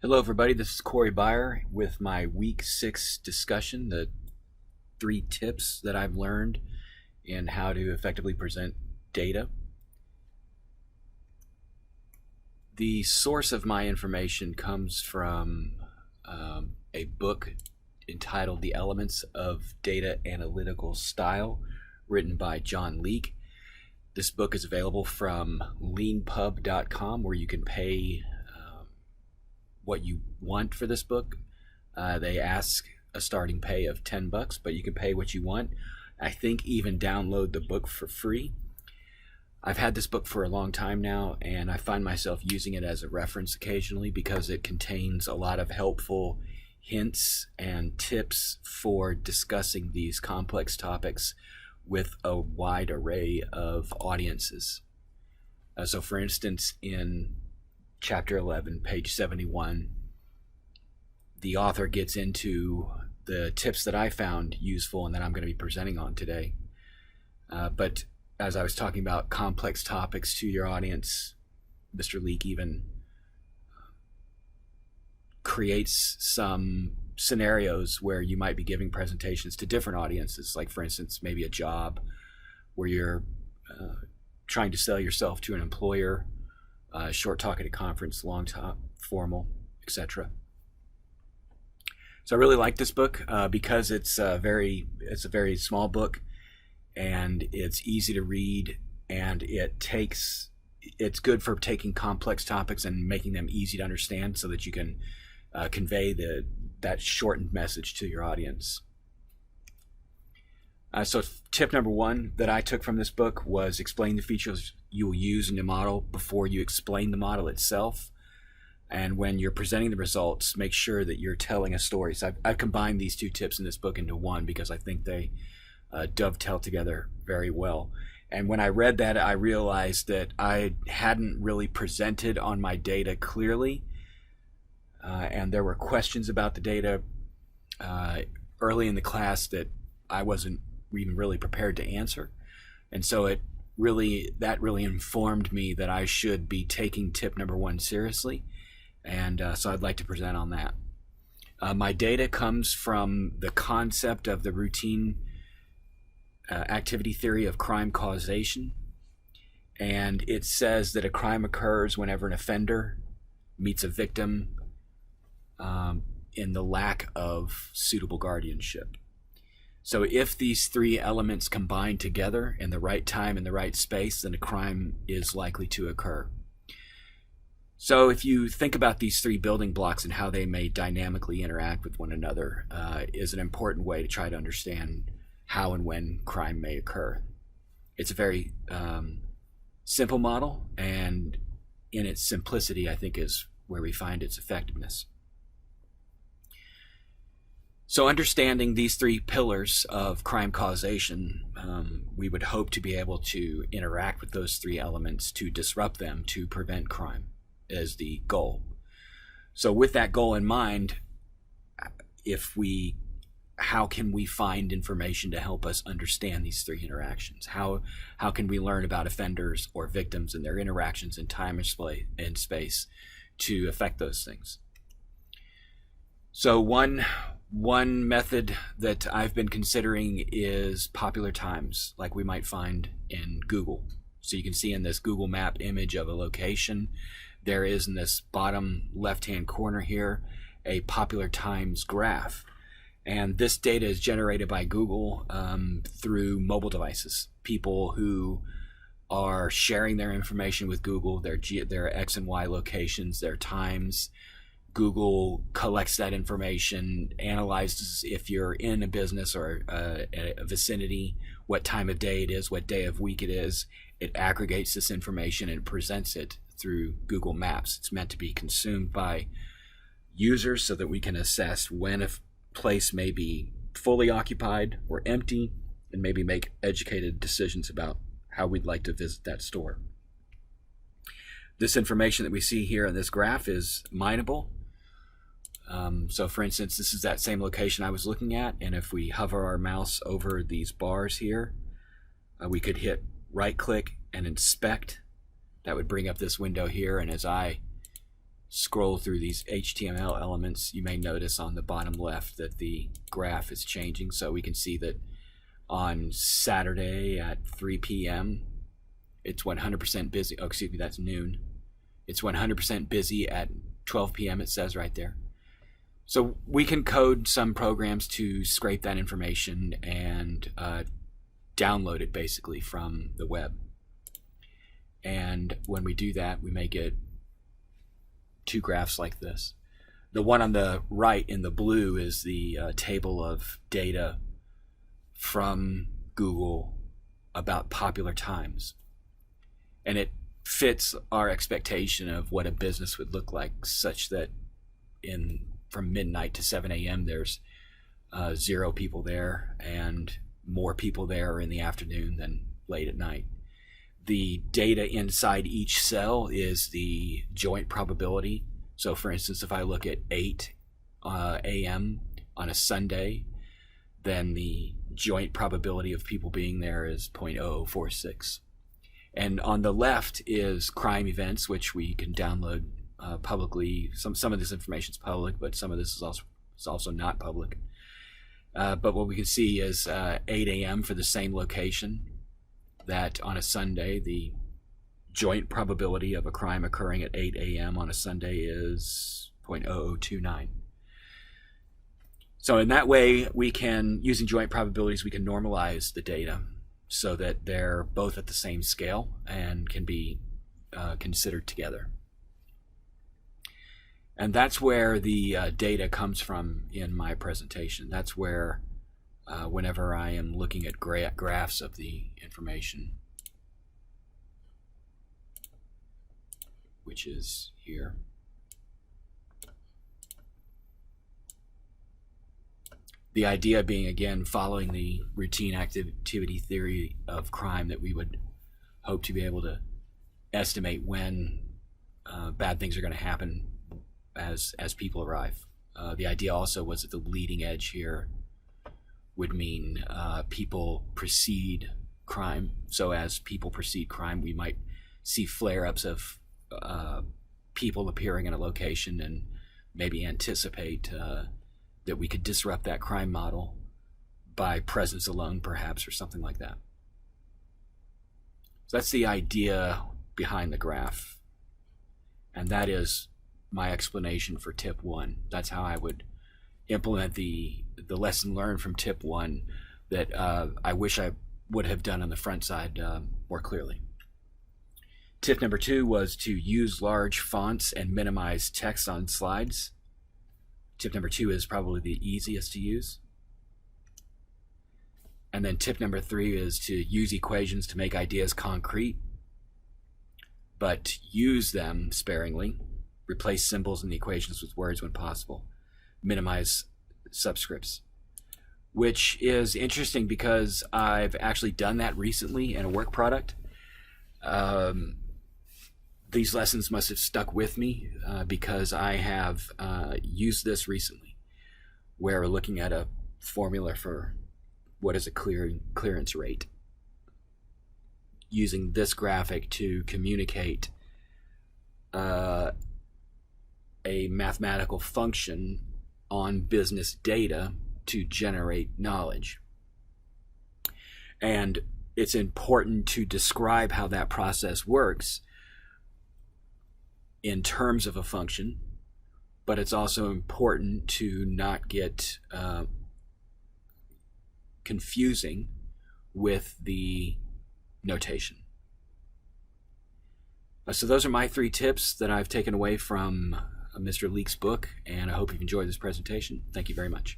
Hello, everybody. This is Corey Byer with my week 6 discussion, the 3 tips that I've learned in how to effectively present data. The source of my information comes from a book entitled The Elements of Data Analytical Style, written by John Leake. This book is available from leanpub.com, where you can pay what you want for this book. They ask a starting pay of $10, but you can pay what you want. I think even download the book for free. I've had this book for a long time now, and I find myself using it as a reference occasionally because it contains a lot of helpful hints and tips for discussing these complex topics with a wide array of audiences. So for instance, in Chapter 11, page 71, the author gets into the tips that I found useful and that I'm going to be presenting on today. But as I was talking about complex topics to your audience, Mr. Leake even creates some scenarios where you might be giving presentations to different audiences, like for instance, maybe a job where you're trying to sell yourself to an employer, short talk at a conference, long talk, formal, etc. So I really like this book because it's a very small book, and it's easy to read, and it's good for taking complex topics and making them easy to understand so that you can convey that shortened message to your audience. So tip number 1 that I took from this book was explain the features you will use in the model before you explain the model itself. And when you're presenting the results, make sure that you're telling a story. So I've combined these 2 tips in this book into one because I think they dovetail together very well. And when I read that, I realized that I hadn't really presented on my data clearly. And there were questions about the data early in the class that I wasn't even really prepared to answer. And so that really informed me that I should be taking tip number 1 seriously. And so I'd like to present on that. My data comes from the concept of the routine activity theory of crime causation. And it says that a crime occurs whenever an offender meets a victim in the lack of suitable guardianship. So if these 3 elements combine together in the right time and the right space, then a crime is likely to occur. So if you think about these 3 building blocks and how they may dynamically interact with one another, is an important way to try to understand how and when crime may occur. It's a very simple model, and in its simplicity, I think, is where we find its effectiveness. So understanding these 3 pillars of crime causation, we would hope to be able to interact with those 3 elements to disrupt them, to prevent crime, is the goal. So with that goal in mind, how can we find information to help us understand these 3 interactions? How can we learn about offenders or victims and their interactions in time and space to affect those things? So one method that I've been considering is popular times, like we might find in Google. So you can see in this Google map image of a location, there is in this bottom left-hand corner here a popular times graph. And this data is generated by Google through mobile devices. People who are sharing their information with Google, their X and Y locations, their times. Google collects that information, analyzes if you're in a business or a vicinity, what time of day it is, what day of week it is. It aggregates this information and presents it through Google Maps. It's meant to be consumed by users so that we can assess when a place may be fully occupied or empty, and maybe make educated decisions about how we'd like to visit that store. This information that we see here in this graph is mineable. So for instance, this is that same location I was looking at, and if we hover our mouse over these bars here, we could hit right click and inspect. That would bring up this window here, and as I scroll through these HTML elements, you may notice on the bottom left that the graph is changing. So we can see that on Saturday at 3 p.m., it's 100% busy. Oh, excuse me, that's noon. It's 100% busy at 12 p.m., it says right there. So we can code some programs to scrape that information and download it basically from the web. And when we do that, we may get two graphs like this. The one on the right in the blue is the table of data from Google about popular times. And it fits our expectation of what a business would look like, such that from midnight to 7 a.m. there's 0 people there, and more people there in the afternoon than late at night. The data inside each cell is the joint probability. So for instance, if I look at 8 a.m. on a Sunday, then the joint probability of people being there is 0.0046. And on the left is crime events, which we can download publicly. Some of this information is public, but some of this is also not public. But what we can see is 8 a.m. for the same location, that on a Sunday, the joint probability of a crime occurring at 8 a.m. on a Sunday is 0.0029. So in that way, we can, using joint probabilities, we can normalize the data so that they're both at the same scale and can be considered together. And that's where the data comes from in my presentation. That's where, whenever I am looking at graphs of the information, which is here, the idea being, again, following the routine activity theory of crime, that we would hope to be able to estimate when bad things are going to happen as people arrive. The idea also was that the leading edge here would mean people precede crime. So as people precede crime, we might see flare-ups of people appearing in a location and maybe anticipate that we could disrupt that crime model by presence alone, perhaps, or something like that. So that's the idea behind the graph. And that is my explanation for tip 1. That's how I would implement the lesson learned from tip 1 that I wish I would have done on the front side more clearly. Tip number 2 was to use large fonts and minimize text on slides. Tip number 2 is probably the easiest to use. And then tip number 3 is to use equations to make ideas concrete, but use them sparingly. Replace symbols in the equations with words when possible. Minimize subscripts, which is interesting because I've actually done that recently in a work product. These lessons must have stuck with me because I have used this recently, where we're looking at a formula for what is a clearance rate, using this graphic to communicate a mathematical function on business data to generate knowledge. And it's important to describe how that process works in terms of a function, but it's also important to not get confusing with the notation. So those are my 3 tips that I've taken away from Mr. Leek's book, and I hope you've enjoyed this presentation. Thank you very much.